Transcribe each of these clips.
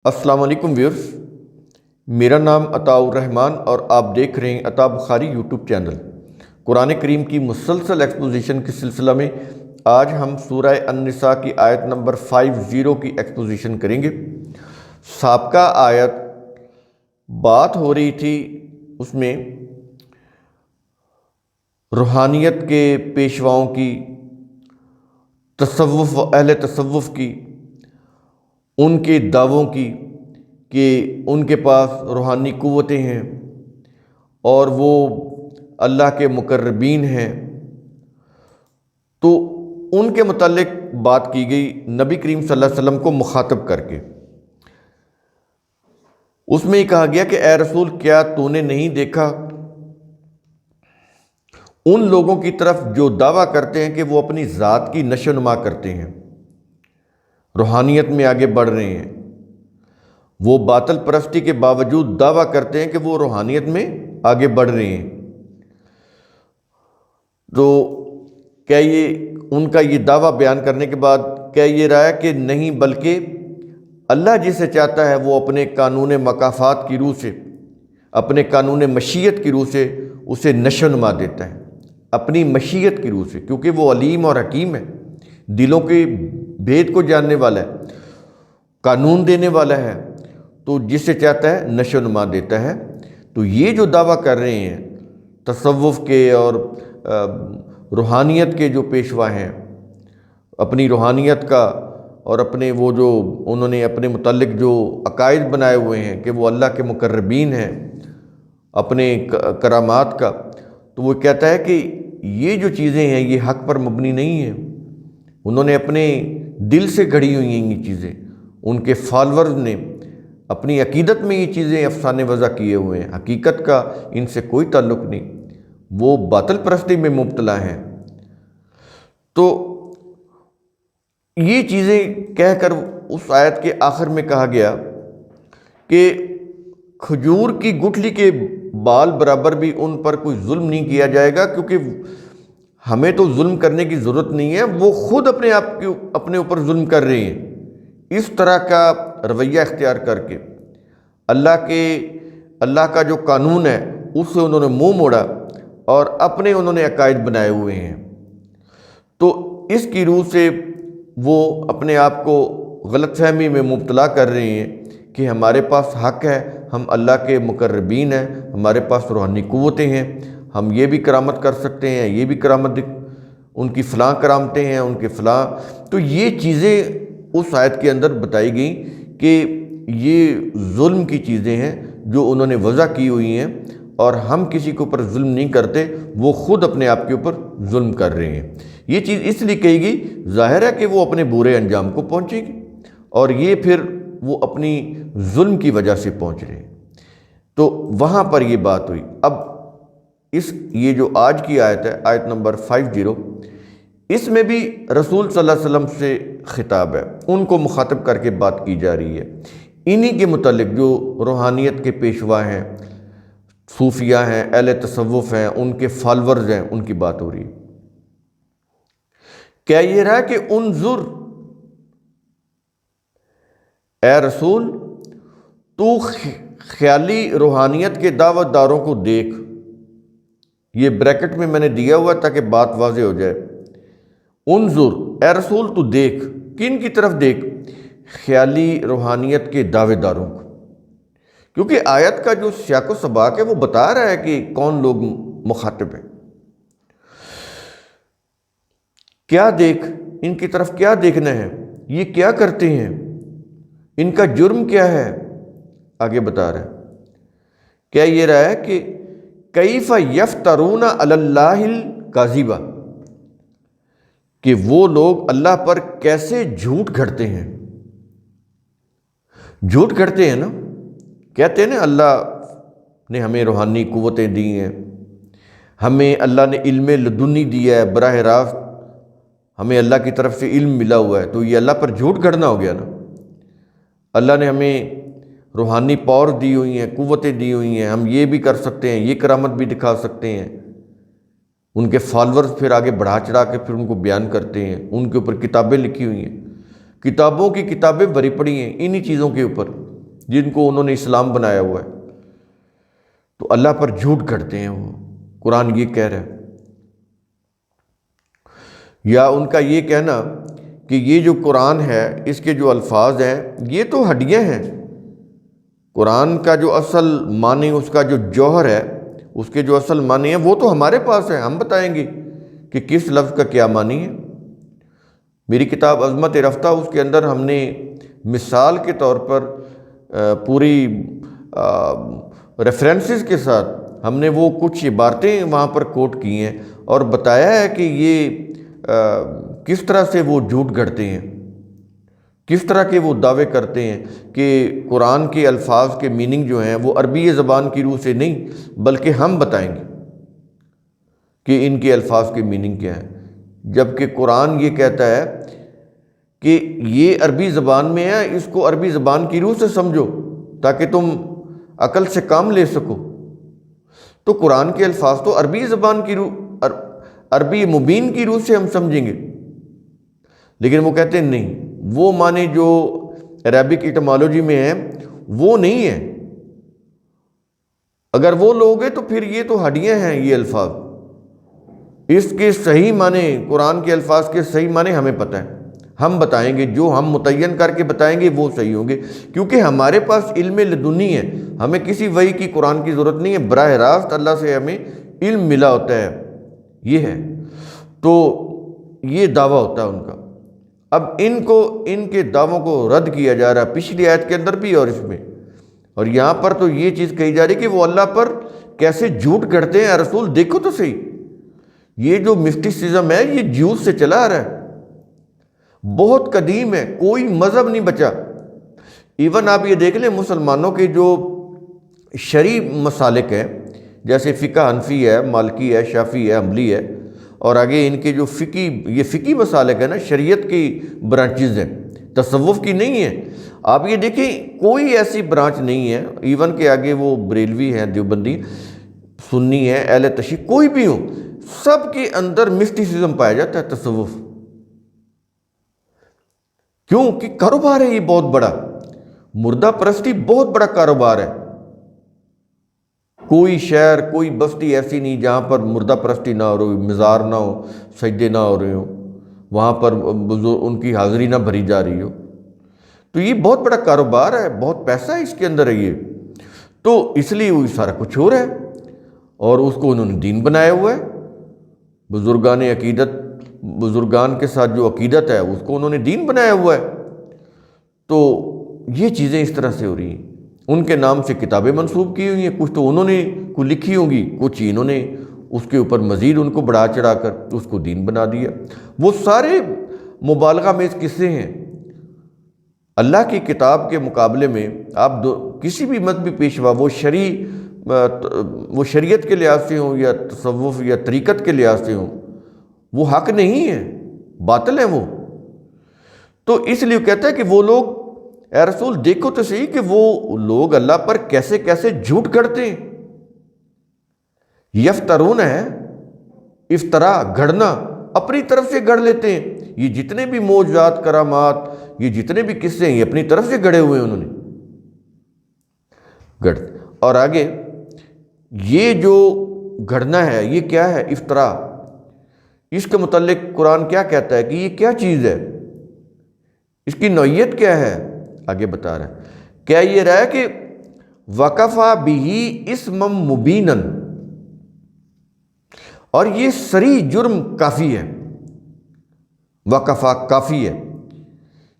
السلام علیکم ویورز، میرا نام عطاء الرحمن اور آپ دیکھ رہے ہیں عطاء بخاری یوٹیوب چینل۔ قرآن کریم کی مسلسل ایکسپوزیشن کے سلسلہ میں آج ہم سورہ النساء کی آیت نمبر 50 کی ایکسپوزیشن کریں گے۔ سابقہ آیت بات ہو رہی تھی، اس میں روحانیت کے پیشواؤں کی، تصوف اہل تصوف کی، ان کے دعووں کی کہ ان کے پاس روحانی قوتیں ہیں اور وہ اللہ کے مقربین ہیں، تو ان کے متعلق بات کی گئی نبی کریم صلی اللہ علیہ وسلم کو مخاطب کر کے۔ اس میں یہ کہا گیا کہ اے رسول، کیا تو نے نہیں دیکھا ان لوگوں کی طرف جو دعویٰ کرتے ہیں کہ وہ اپنی ذات کی نشو و نما کرتے ہیں، روحانیت میں آگے بڑھ رہے ہیں، وہ باطل پرستی کے باوجود دعویٰ کرتے ہیں کہ وہ روحانیت میں آگے بڑھ رہے ہیں۔ تو کیا یہ ان کا یہ دعویٰ بیان کرنے کے بعد کیا یہ رہا ہے کہ نہیں، بلکہ اللہ جسے چاہتا ہے وہ اپنے قانون مکافات کی روح سے، اپنے قانون مشیت کی روح سے اسے نشو و نما دیتا ہے، اپنی مشیت کی روح سے، کیونکہ وہ علیم اور حکیم ہے، دلوں کے بھید کو جاننے والا ہے، قانون دینے والا ہے، تو جسے چاہتا ہے نشو و نما دیتا ہے۔ تو یہ جو دعویٰ کر رہے ہیں تصوف کے اور روحانیت کے جو پیشوا ہیں، اپنی روحانیت کا اور اپنے وہ جو انہوں نے اپنے متعلق جو عقائد بنائے ہوئے ہیں کہ وہ اللہ کے مقربین ہیں، اپنے کرامات کا، تو وہ کہتا ہے کہ یہ جو چیزیں ہیں یہ حق پر مبنی نہیں ہیں، انہوں نے اپنے دل سے گھڑی ہوئی ہیں یہ چیزیں، ان کے فالورز نے اپنی عقیدت میں یہ چیزیں افسانے وضع کیے ہوئے ہیں، حقیقت کا ان سے کوئی تعلق نہیں، وہ باطل پرستی میں مبتلا ہیں۔ تو یہ چیزیں کہہ کر اس آیت کے آخر میں کہا گیا کہ کھجور کی گٹھلی کے بال برابر بھی ان پر کوئی ظلم نہیں کیا جائے گا، کیونکہ ہمیں تو ظلم کرنے کی ضرورت نہیں ہے، وہ خود اپنے اوپر ظلم کر رہے ہیں۔ اس طرح کا رویہ اختیار کر کے اللہ کا جو قانون ہے اس سے انہوں نے منہ موڑا اور اپنے انہوں نے عقائد بنائے ہوئے ہیں، تو اس کی روح سے وہ اپنے آپ کو غلط فہمی میں مبتلا کر رہے ہیں کہ ہمارے پاس حق ہے، ہم اللہ کے مقربین ہیں، ہمارے پاس روحانی قوتیں ہیں، ہم یہ بھی کرامت کر سکتے ہیں، یہ بھی کرامت ان کی فلاں کرامتیں ہیں، ان کے فلاں۔ تو یہ چیزیں اس آیت کے اندر بتائی گئیں کہ یہ ظلم کی چیزیں ہیں جو انہوں نے وضع کی ہوئی ہیں، اور ہم کسی کے اوپر ظلم نہیں کرتے، وہ خود اپنے آپ کے اوپر ظلم کر رہے ہیں۔ یہ چیز اس لیے کہی گئی، ظاہر ہے کہ وہ اپنے برے انجام کو پہنچے گی، اور یہ پھر وہ اپنی ظلم کی وجہ سے پہنچ رہے ہیں۔ تو وہاں پر یہ بات ہوئی۔ اب یہ جو آج کی آیت ہے، آیت نمبر 50، اس میں بھی رسول صلی اللہ علیہ وسلم سے خطاب ہے، ان کو مخاطب کر کے بات کی جا رہی ہے، انہی کے متعلق جو روحانیت کے پیشوا ہیں، صوفیہ ہیں، اہل تصوف ہیں، ان کے فالورز ہیں، ان کی بات ہو رہی ہے۔ کیا یہ رہا کہ انظر، اے رسول تو خیالی روحانیت کے دعوت داروں کو دیکھ، یہ بریکٹ میں نے دیا ہوا تاکہ بات واضح ہو جائے۔ انظر، اے رسول تو دیکھ، کن کی طرف دیکھ؟ خیالی روحانیت کے دعوے داروں کو، کیونکہ آیت کا جو سیاق و سباق ہے وہ بتا رہا ہے کہ کون لوگ مخاطب ہیں۔ کیا دیکھ، ان کی طرف کیا دیکھنا ہے، یہ کیا کرتے ہیں، ان کا جرم کیا ہے، آگے بتا رہا ہے۔ کیا یہ رہا ہے کہ کیف یفترون علی اللہ الکذب، کہ وہ لوگ اللہ پر کیسے جھوٹ گھڑتے ہیں۔ جھوٹ گھڑتے ہیں نا، کہتے ہیں نا اللہ نے ہمیں روحانی قوتیں دی ہیں، ہمیں اللہ نے علم لدنی دیا ہے، براہ راست ہمیں اللہ کی طرف سے علم ملا ہوا ہے، تو یہ اللہ پر جھوٹ گھڑنا ہو گیا نا۔ اللہ نے ہمیں روحانی پاور دی ہوئی ہیں، قوتیں دی ہوئی ہیں، ہم یہ بھی کر سکتے ہیں، یہ کرامت بھی دکھا سکتے ہیں۔ ان کے فالورز پھر آگے بڑھا چڑھا کے پھر ان کو بیان کرتے ہیں، ان کے اوپر کتابیں لکھی ہوئی ہیں، کتابوں کی کتابیں بھری پڑی ہیں انہی چیزوں کے اوپر جن کو انہوں نے اسلام بنایا ہوا ہے، تو اللہ پر جھوٹ گھڑتے ہیں وہ۔ قرآن یہ کہہ رہا ہے، یا ان کا یہ کہنا کہ یہ جو قرآن ہے اس کے جو الفاظ ہیں یہ تو ہڈیاں ہیں، قرآن کا جو اصل معنی، اس کا جو جوہر ہے، اس کے جو اصل معنی ہیں وہ تو ہمارے پاس ہے، ہم بتائیں گے کہ کس لفظ کا کیا معنی ہے۔ میری کتاب عظمت رفتہ، اس کے اندر ہم نے مثال کے طور پر پوری ریفرنسز کے ساتھ ہم نے وہ کچھ عبارتیں وہاں پر کوٹ کی ہیں اور بتایا ہے کہ یہ کس طرح سے وہ جھوٹ گھڑتے ہیں، کس طرح کے وہ دعوے کرتے ہیں کہ قرآن کے الفاظ کے میننگ جو ہیں وہ عربی زبان کی روح سے نہیں بلکہ ہم بتائیں گے کہ ان کے الفاظ کے میننگ کیا ہے، جبکہ قرآن یہ کہتا ہے کہ یہ عربی زبان میں ہے، اس کو عربی زبان کی روح سے سمجھو تاکہ تم عقل سے کام لے سکو۔ تو قرآن کے الفاظ تو عربی زبان کی روح، عربی مبین کی روح سے ہم سمجھیں گے، لیکن وہ کہتے ہیں نہیں، وہ معنی جو عربک ایٹمالوجی میں ہے وہ نہیں ہے۔ اگر وہ لوگ ہیں تو پھر یہ تو ہڈیاں ہیں یہ الفاظ، اس کے صحیح معنی، قرآن کے الفاظ کے صحیح معنی ہمیں پتہ ہے، ہم بتائیں گے، جو ہم متعین کر کے بتائیں گے وہ صحیح ہوں گے، کیونکہ ہمارے پاس علم لدنی ہے، ہمیں کسی وحی کی قرآن کی ضرورت نہیں ہے، براہ راست اللہ سے ہمیں علم ملا ہوتا ہے، یہ ہے۔ تو یہ دعویٰ ہوتا ہے ان کا۔ اب ان کے دعووں کو رد کیا جا رہا ہے، پچھلی آیت کے اندر بھی اور اس میں، اور یہاں پر تو یہ چیز کہی جا رہی کہ وہ اللہ پر کیسے جھوٹ گھڑتے ہیں۔ رسول دیکھو تو صحیح، یہ جو مسٹیسزم ہے یہ جیوز سے چلا آ رہا ہے، بہت قدیم ہے، کوئی مذہب نہیں بچا۔ ایون آپ یہ دیکھ لیں مسلمانوں کے جو شرعی مسالک ہیں، جیسے فقہ حنفی ہے، مالکی ہے، شافعی ہے، حنبلی ہے، اور آگے ان کے جو یہ فقی مسالک ہے نا، شریعت کی برانچز ہیں، تصوف کی نہیں ہیں۔ آپ یہ دیکھیں کوئی ایسی برانچ نہیں ہے، ایون کہ آگے وہ بریلوی ہیں، دیوبندی، سنی ہے، اہل تشیع، کوئی بھی ہو، سب کے اندر مسٹیسزم پایا جاتا ہے، تصوف۔ کیوں کہ کاروبار ہے یہ بہت بڑا، مردہ پرستی بہت بڑا کاروبار ہے۔ کوئی شہر، کوئی بستی ایسی نہیں جہاں پر مردہ پرستی نہ ہو رہی، مزار نہ ہو، سجدے نہ ہو رہے ہوں، وہاں پر ان کی حاضری نہ بھری جا رہی ہو۔ تو یہ بہت بڑا کاروبار ہے، بہت پیسہ ہے اس کے اندر ہے یہ، تو اس لیے وہ سارا کچھ ہو رہا ہے، اور اس کو انہوں نے دین بنایا ہوا ہے۔ بزرگان عقیدت، بزرگان کے ساتھ جو عقیدت ہے اس کو انہوں نے دین بنایا ہوا ہے۔ تو یہ چیزیں اس طرح سے ہو رہی ہیں، ان کے نام سے کتابیں منسوب کی ہوئی ہیں، کچھ تو انہوں نے کو لکھی ہوں گی، کچھ انہوں نے اس کے اوپر مزید ان کو بڑھا چڑھا کر اس کو دین بنا دیا۔ وہ سارے مبالغہ میں قصے ہیں۔ اللہ کی کتاب کے مقابلے میں آپ کسی بھی مذہبی پیشوا، وہ شریعت کے لحاظ سے ہوں یا تصوف یا طریقت کے لحاظ سے ہوں، وہ حق نہیں ہے، باطل ہیں وہ۔ تو اس لیے کہتا ہے کہ وہ لوگ، اے رسول دیکھو تو صحیح کہ وہ لوگ اللہ پر کیسے کیسے جھوٹ گھڑتے ہیں۔ یفترون ہے، افطرا، گھڑنا، اپنی طرف سے گھڑ لیتے ہیں۔ یہ جتنے بھی معجزات، کرامات، یہ جتنے بھی قصے ہیں یہ اپنی طرف سے گھڑے ہوئے ہیں، انہوں نے گھڑ۔ اور آگے یہ جو گھڑنا ہے یہ کیا ہے؟ افطرا۔ اس کے متعلق قرآن کیا کہتا ہے کہ یہ کیا چیز ہے، اس کی نوعیت کیا ہے؟ آگے بتا رہا ہے، کیا یہ رہا ہے کہ وَكَفَى بِهِ اسْمًا مُبِينًا، اور یہ صریح جرم کافی ہے۔ وَكَفَى کافی ہے،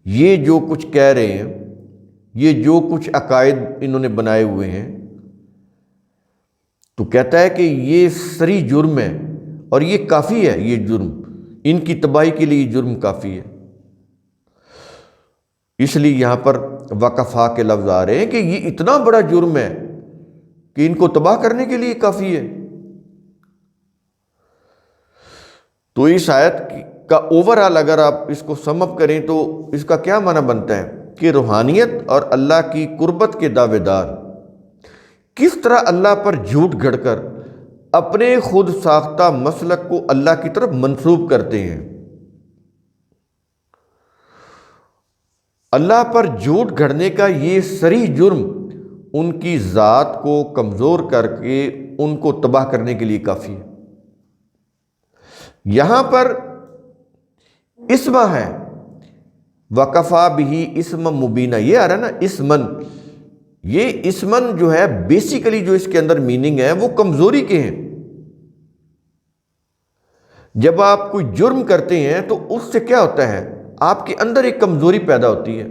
یہ جو کچھ کہہ رہے ہیں، یہ جو کچھ عقائد انہوں نے بنائے ہوئے ہیں، تو کہتا ہے کہ یہ صریح جرم ہے اور یہ کافی ہے، یہ جرم ان کی تباہی کے لیے یہ جرم کافی ہے۔ اس لیے یہاں پر وقفا کے لفظ آ رہے ہیں کہ یہ اتنا بڑا جرم ہے کہ ان کو تباہ کرنے کے لیے کافی ہے۔ تو اس آیت کا اوورآل اگر آپ اس کو سم اپ کریں تو اس کا کیا معنی بنتا ہے کہ روحانیت اور اللہ کی قربت کے دعوے دار کس طرح اللہ پر جھوٹ گھڑ کر اپنے خود ساختہ مسلک کو اللہ کی طرف منسوب کرتے ہیں۔ اللہ پر جھوٹ گھڑنے کا یہ صریح جرم ان کی ذات کو کمزور کر کے ان کو تباہ کرنے کے لیے کافی ہے۔ یہاں پر اسما ہے، وکفا بھی اسم مبینہ، یہ آ رہا ہے نا اسمن، یہ اسمن جو ہے بیسیکلی جو اس کے اندر میننگ ہے وہ کمزوری کے ہیں۔ جب آپ کوئی جرم کرتے ہیں تو اس سے کیا ہوتا ہے، آپ کے اندر ایک کمزوری پیدا ہوتی ہے۔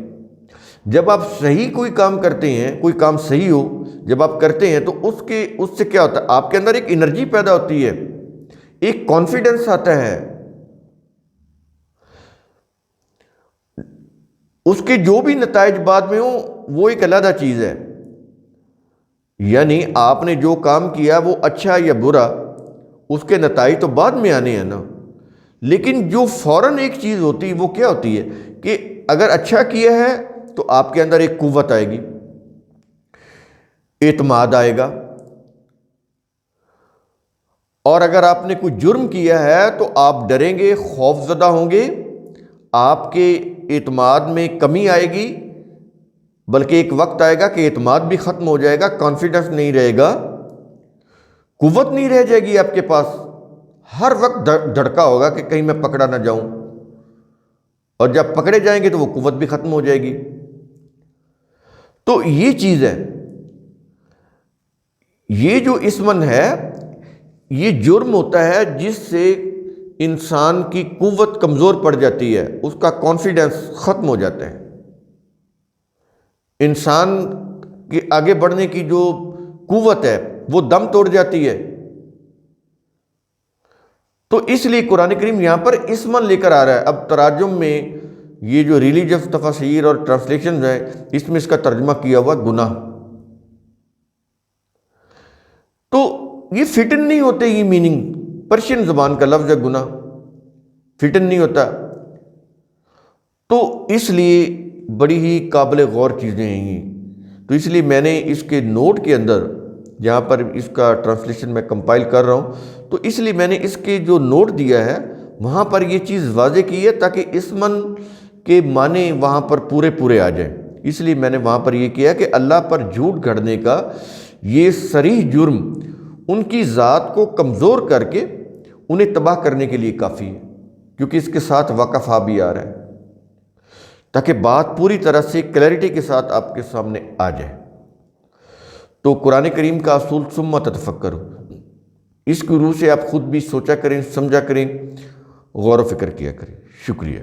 جب آپ صحیح کوئی کام کرتے ہیں، کوئی کام صحیح ہو جب آپ کرتے ہیں تو اس سے کیا ہوتا ہے، آپ کے اندر ایک انرجی پیدا ہوتی ہے، ایک کانفیڈنس آتا ہے۔ اس کے جو بھی نتائج بعد میں ہوں وہ ایک علیحدہ چیز ہے، یعنی آپ نے جو کام کیا وہ اچھا یا برا، اس کے نتائج تو بعد میں آنے ہیں نا، لیکن جو فوراً ایک چیز ہوتی ہے وہ کیا ہوتی ہے کہ اگر اچھا کیا ہے تو آپ کے اندر ایک قوت آئے گی، اعتماد آئے گا، اور اگر آپ نے کوئی جرم کیا ہے تو آپ ڈریں گے، خوف زدہ ہوں گے، آپ کے اعتماد میں کمی آئے گی، بلکہ ایک وقت آئے گا کہ اعتماد بھی ختم ہو جائے گا، کانفیڈنس نہیں رہے گا، قوت نہیں رہ جائے گی آپ کے پاس، ہر وقت دھڑکا ہوگا کہ کہیں میں پکڑا نہ جاؤں، اور جب پکڑے جائیں گے تو وہ قوت بھی ختم ہو جائے گی۔ تو یہ چیز ہے، یہ جو اسمن ہے یہ جرم ہوتا ہے جس سے انسان کی قوت کمزور پڑ جاتی ہے، اس کا کانفیڈنس ختم ہو جاتا ہے، انسان کے آگے بڑھنے کی جو قوت ہے وہ دم توڑ جاتی ہے۔ تو اس لیے قرآن کریم یہاں پر اسمن لے کر آ رہا ہے۔ اب تراجم میں یہ جو ریلیجس تفاسیر اور ٹرانسلیشن ہیں اس میں اس کا ترجمہ کیا ہوا گناہ، تو یہ فٹن نہیں ہوتے، یہ میننگ پرشین زبان کا لفظ ہے گناہ، فٹن نہیں ہوتا، تو اس لیے بڑی ہی قابل غور چیزیں ہیں یہ۔ تو اس لیے میں نے اس کے نوٹ کے اندر جہاں پر اس کا ٹرانسلیشن میں کمپائل کر رہا ہوں، تو اس لیے میں نے اس کے جو نوٹ دیا ہے وہاں پر یہ چیز واضح کی ہے تاکہ اسمن کے معنی وہاں پر پورے آ جائیں۔ اس لیے میں نے وہاں پر یہ کیا کہ اللہ پر جھوٹ گھڑنے کا یہ صریح جرم ان کی ذات کو کمزور کر کے انہیں تباہ کرنے کے لیے کافی ہے، کیونکہ اس کے ساتھ وقفہ بھی آ رہا ہے تاکہ بات پوری طرح سے کلیئرٹی کے ساتھ آپ کے سامنے آ جائے۔ تو قرآن کریم کا اصول ثم تتفکروا، اس کی روح سے آپ خود بھی سوچا کریں، سمجھا کریں، غور و فکر کیا کریں۔ شکریہ۔